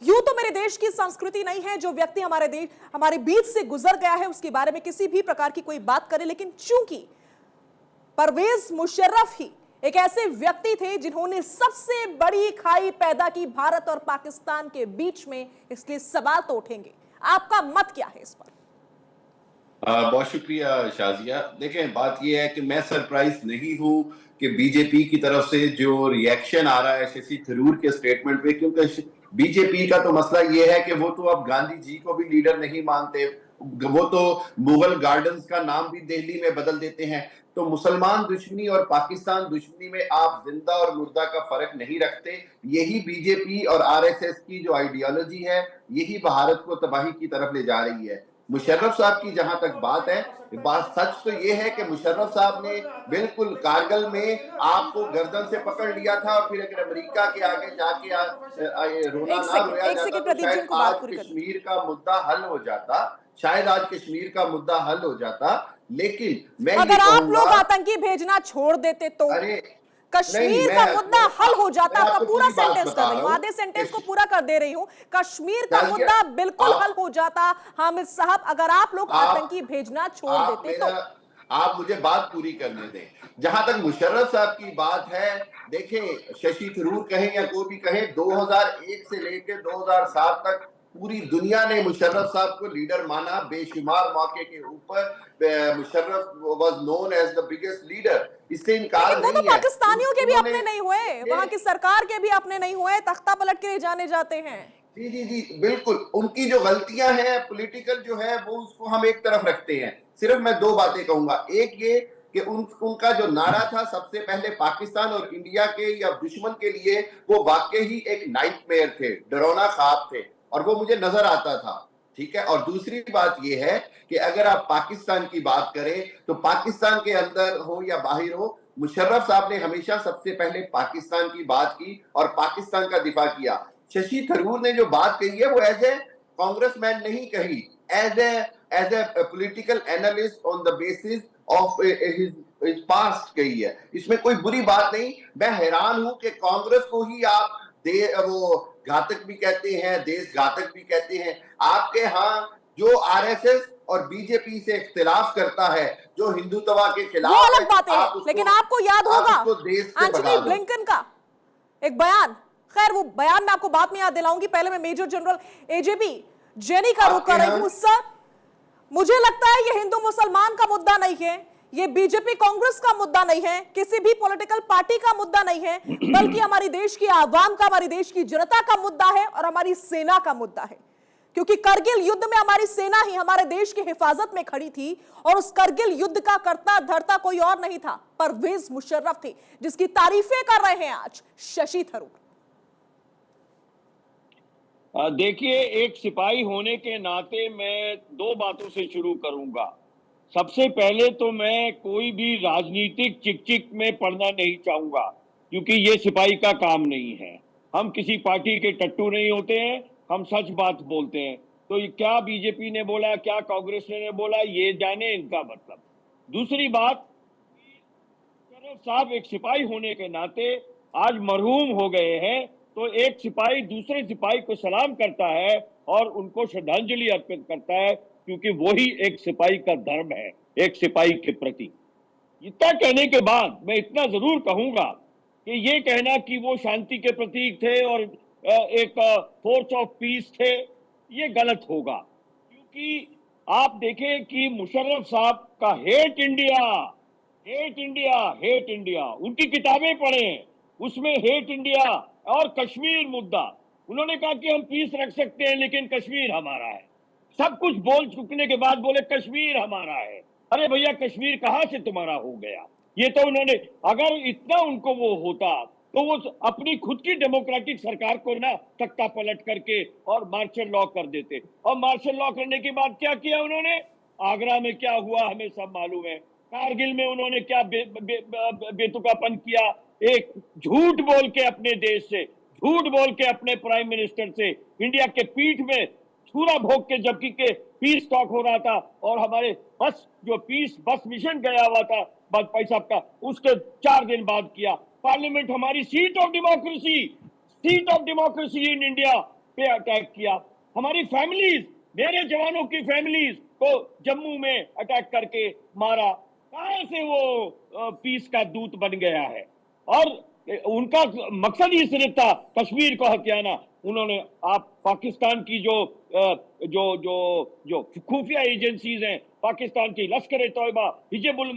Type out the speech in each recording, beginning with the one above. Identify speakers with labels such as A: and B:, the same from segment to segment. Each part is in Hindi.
A: यूं तो मेरे देश की संस्कृति नहीं है जो व्यक्ति हमारे बीच से गुजर गया है उसके बारे में किसी भी प्रकार की कोई बात करे, लेकिन चूंकि परवेज मुशर्रफ ही एक ऐसे व्यक्ति थे जिन्होंने सबसे बड़ी खाई पैदा की भारत और पाकिस्तान के बीच में, इसलिए सवाल तो उठेंगे। आपका मत क्या है इस पर?
B: बहुत शुक्रिया शाजिया। देखें, बात यह है कि मैं सरप्राइज नहीं हूं कि बीजेपी की तरफ से जो रिएक्शन आ रहा है शशि थरूर के स्टेटमेंट पे, क्योंकि बीजेपी का तो मसला यह है कि वो तो अब गांधी जी को भी लीडर नहीं मानते, वो तो मुगल गार्डन्स का नाम भी दिल्ली में बदल देते हैं। तो मुसलमान दुश्मनी और पाकिस्तान दुश्मनी में आप जिंदा और मुर्दा का फर्क नहीं रखते। यही बीजेपी और आरएसएस की जो आइडियोलॉजी है, यही भारत को तबाही की तरफ ले जा रही है। मुशर्रफ साहब की जहां तक बात है, बात सच तो ये है कि मुशर्रफ साहब ने बिल्कुल कारगिल में आपको गर्दन से पकड़ लिया था, और फिर अगर अमेरिका के आगे जाके रोना ना रोया जाता तो शायद आज कश्मीर का मुद्दा हल हो जाता, शायद आज कश्मीर का मुद्दा हल हो जाता। लेकिन मैं
A: अगर आप लोग आतंकी भेजना छोड़ देते तो कश्मीर का मुद्दा हल हो जाता। आपका पूरा सेंटेंस कर रही हूं, आधे सेंटेंस को पूरा कर दे रही हूं। कश्मीर का मुद्दा बिल्कुल हल हो जाता हामिद साहब, अगर आप लोग आतंकी भेजना छोड़ देते तो।
B: आप मुझे बात पूरी करने दें। जहां तक मुशर्रफ साहब की बात है, देखें, शशि थरूर कहें या कोई भी कहे, 2001 से लेकर 2007 तक पूरी दुनिया ने मुशर्रफ साहब को लीडर माना। बेशुमार मौके के ऊपर Musharraf was known as the biggest leader, इससे इनकार नहीं है।
A: पाकिस्तानियों के भी अपने नहीं हुए, वहां की सरकार के भी अपने नहीं हुए, तख्ता पलट के जाने जाते हैं।
B: जी जी जी बिल्कुल। उनकी जो गलतियां हैं पॉलिटिकल जो है वो उसको हम एक तरफ रखते हैं। सिर्फ मैं दो बातें कहूंगा। एक ये कि उनका जो नारा था सबसे पहले पाकिस्तान और इंडिया के या दुश्मन के लिए, वो वाकई ही एक नाइटमेयर थे, डरावना ख्वाब थे, और वो मुझे नजर आता था। ठीक है। और दूसरी बात यह है कि अगर आप पाकिस्तान की बात करें तो पाकिस्तान के अंदर हो या बाहर हो, मुशर्रफ साहब ने हमेशा सबसे पहले पाकिस्तान की बात की और पाकिस्तान का दिफा किया। शशि थरूर ने जो बात कही है वो एज ए कांग्रेसमैन नहीं कही, as a political analyst on the basis of his past कही है। इसमें कोई बुरी बात नहीं। मैं हैरान हूं कि कांग्रेस को ही आप वो घातक भी कहते हैं, देश घातक भी कहते हैं। आपके यहाँ जो आरएसएस और बीजेपी से इख्तिलाफ करता है, जो हिंदुत्व के खिलाफ
A: वो अलग बात है, लेकिन आपको याद होगा एंथनी ब्लिंकन का एक बयान, खैर वो बयान मैं आपको बाद में याद दिलाऊंगी, पहले मैं मेजर जनरल एजेपी जेनी का रुख कर रही हूं। सर, मुझे लगता है ये हिंदू मुसलमान का मुद्दा नहीं है, ये बीजेपी कांग्रेस का मुद्दा नहीं है, किसी भी पॉलिटिकल पार्टी का मुद्दा नहीं है, बल्कि हमारी देश की आवाम का, हमारी देश की जनता का मुद्दा है और हमारी सेना का मुद्दा है। क्योंकि करगिल युद्ध में हमारी सेना ही हमारे देश की हिफाजत में खड़ी थी, और उस करगिल युद्ध का करता धरता कोई और नहीं था, परवेज मुशर्रफ थे, जिसकी तारीफें कर रहे हैं आज शशि थरूर।
C: देखिए, एक सिपाही होने के नाते मैं दो बातों से शुरू करूंगा। सबसे पहले तो मैं कोई भी राजनीतिक चिक में पड़ना नहीं चाहूंगा, क्योंकि ये सिपाही का काम नहीं है। हम किसी पार्टी के टट्टू नहीं होते हैं, हम सच बात बोलते हैं। तो ये क्या बीजेपी ने बोला, क्या कांग्रेस ने बोला, ये जाने इनका मतलब। दूसरी बात, मुशर्रफ साहब एक सिपाही होने के नाते आज मरहूम हो गए हैं, तो एक सिपाही दूसरे सिपाही को सलाम करता है और उनको श्रद्धांजलि अर्पित करता है, क्योंकि वही एक सिपाही का धर्म है, एक सिपाही के प्रति। इतना कहने के बाद मैं इतना जरूर कहूंगा कि ये कहना कि वो शांति के प्रतीक थे और एक फोर्स ऑफ पीस थे, ये गलत होगा। क्योंकि आप देखें कि मुशर्रफ साहब का hate India, hate India, hate India, उनकी किताबें पढ़ें, उसमें हेट इंडिया और कश्मीर मुद्दा, उन्होंने कहा कि हम पीस रख सकते हैं लेकिन कश्मीर हमारा है। सब कुछ बोल चुकने के बाद बोले कश्मीर हमारा है। अरे भैया, कश्मीर कहां से तुम्हारा हो गया? ये तो उन्होंने, अगर इतना उनको वो होता तो वो अपनी खुद की डेमोक्रेटिक सरकार को ना तख्ता पलट करके और मार्शल लॉ कर देते। और मार्शल लॉ करने के बाद क्या किया उन्होंने? आगरा में क्या हुआ हमें सब मालूम है। कारगिल में उन्होंने क्या बेतुकापन किया, एक झूठ बोल के अपने देश से, झूठ बोल के अपने प्राइम मिनिस्टर से, इंडिया के पीठ में छुरा भोग के, जबकि के पीस टॉक हो रहा था और हमारे बस जो पीस बस मिशन गया हुआ था वाजपेयी साहब का, उसके 4 दिन बाद किया। पार्लियामेंट हमारी seat of democracy in India, पे अटैक किया, हमारी फैमिलीज, मेरे जवानों की फैमिलीज को जम्मू में अटैक करके मारा। कहां से वो पीस का दूत बन गया है? और उनका मकसद ही सिर्फ था कश्मीर को हथियाना। उन्होंने, आप पाकिस्तान की जो जो जो जो खुफिया एजेंसीज हैं, पाकिस्तान की लश्कर ए तौयबा, हिजबुल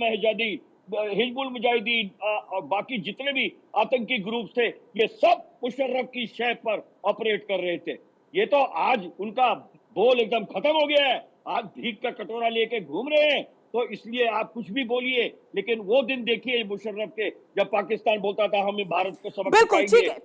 C: मुजाहिदीन और बाकी जितने भी आतंकी ग्रुप थे, ये सब मुशर्रफ की शह पर ऑपरेट कर रहे थे। ये तो आज उनका बोल एकदम खत्म हो गया है, आज भीख का कटोरा लेके घूम रहे हैं। तो इसलिए आप कुछ भी बोलिए, लेकिन वो दिन देखिए मुशर्रफ के, जब पाकिस्तान बोलता था हमें भारत को सबक
A: बिल्कुल
C: सिखाएंगे।
A: ठीक है।